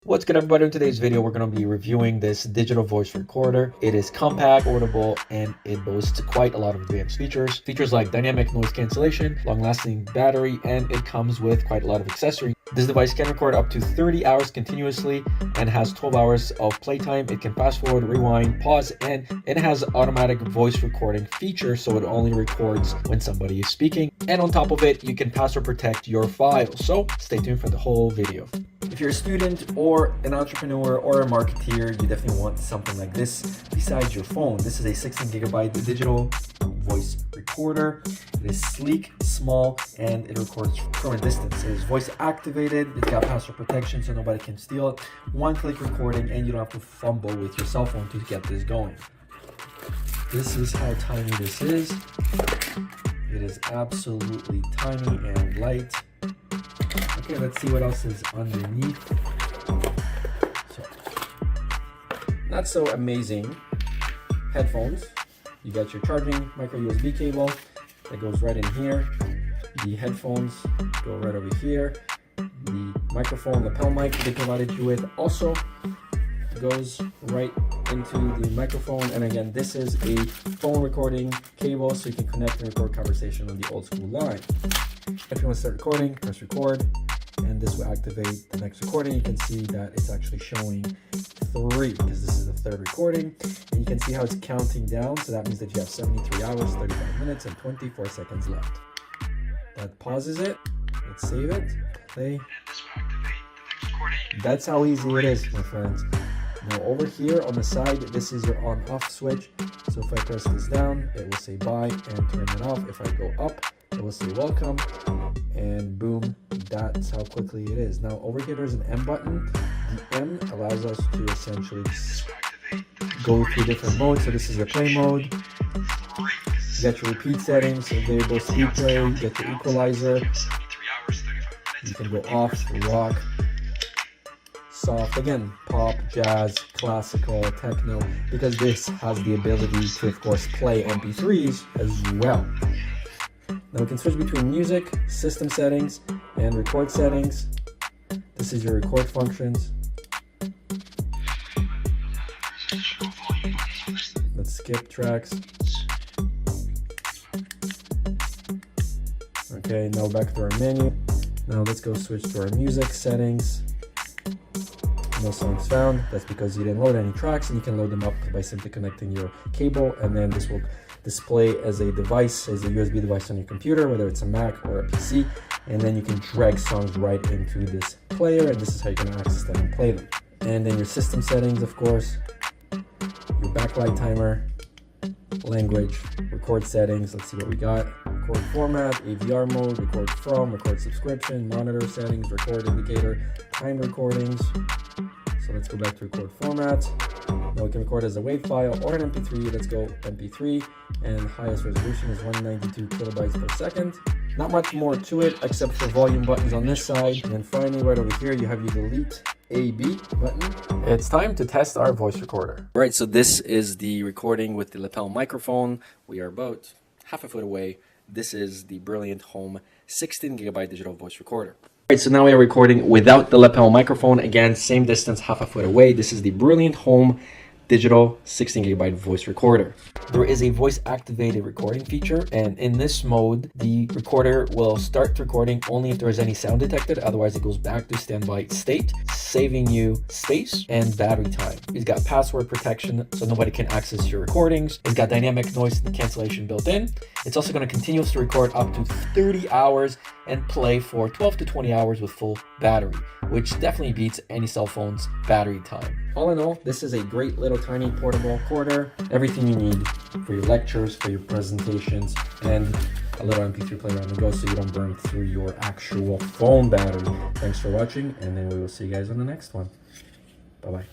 What's good, everybody? In today's video, we're going to be reviewing this digital voice recorder. It is compact, portable, and it boasts quite a lot of advanced features. Features like dynamic noise cancellation, long-lasting battery, and it comes with quite a lot of accessories. This device can record up to 30 hours continuously and has 12 hours of playtime. It can fast forward, rewind, pause, and it has automatic voice recording feature, so it only records when somebody is speaking. And on top of it, you can password protect your files. So stay tuned for the whole video. If you're a student or an entrepreneur or a marketeer, you definitely want something like this besides your phone. This is a 16GB digital voice recorder. It is sleek, small, and it records from a distance. It is voice activated. It's got password protection so nobody can steal it. One-click recording, and you don't have to fumble with your cell phone to get this going. This is how tiny this is. It is absolutely tiny and light. Okay, let's see what else is underneath. So, not so amazing headphones. You got your charging micro USB cable that goes right in here. The headphones go right over here. The microphone, lapel mic they provided you with also goes right into the microphone. And again, this is a phone recording cable, so you can connect and record conversation on the old school line. If you want to start recording, press record, and this will activate the next recording. You can see that it's actually showing 3 because this is the third recording, and you can see how it's counting down. So that means that you have 73 hours, 35 minutes, and 24 seconds left. That pauses it. Let's save it. Play. And this will activate the next recording. That's how easy it is, my friends. Now over here on the side, this is your on-off switch. So if I press this down, it will say bye and turn it off. If I go up, it will say welcome, and boom, that's how quickly it is. Now over here there's an M button. The M allows us to essentially go through different modes. So this is your play mode. You got your repeat settings, so variable speed play, you get your equalizer. You can go off, rock, soft, again, pop, jazz, classical, techno, because this has the ability to, of course, play MP3s as well. Now we can switch between music, system settings, and record settings. This is your record functions. Let's skip tracks. Okay, now back to our menu. Now let's go switch to our music settings. No songs found. That's because you didn't load any tracks, and you can load them up by simply connecting your cable, and then this will display as a device, as a USB device on your computer, whether it's a Mac or a PC, and then you can drag songs right into this player, and this is how you can access them and play them. And then your system settings, of course, your backlight timer, language, record settings. Let's see what we got. Record format, AVR mode, record from, record subscription, monitor settings, record indicator, time recordings. So let's go back to record format. Now we can record as a WAV file or an MP3. Let's go MP3, and highest resolution is 192 kilobytes per second. Not much more to it except for volume buttons on this side. And then finally, right over here, you have your delete AB button. It's time to test our voice recorder. All right, so this is the recording with the lapel microphone. We are about half a foot away. This is the Brilliant Home 16GB digital voice recorder. All right, so now we are recording without the lapel microphone. Again, same distance, half a foot away. This is the Brilliant Home digital 16GB voice recorder. There is a voice activated recording feature, and in this mode, the recorder will start recording only if there is any sound detected. Otherwise, it goes back to standby state, saving you space and battery time. It's got password protection, so nobody can access your recordings. It's got dynamic noise cancellation built in. It's also going to continuously record up to 30 hours and play for 12 to 20 hours with full battery, which definitely beats any cell phone's battery time. All in all, this is a great little tiny portable recorder. Everything you need for your lectures, for your presentations, and a little MP3 player on the go so you don't burn through your actual phone battery. Thanks for watching, and then we will see you guys on the next one. Bye-bye.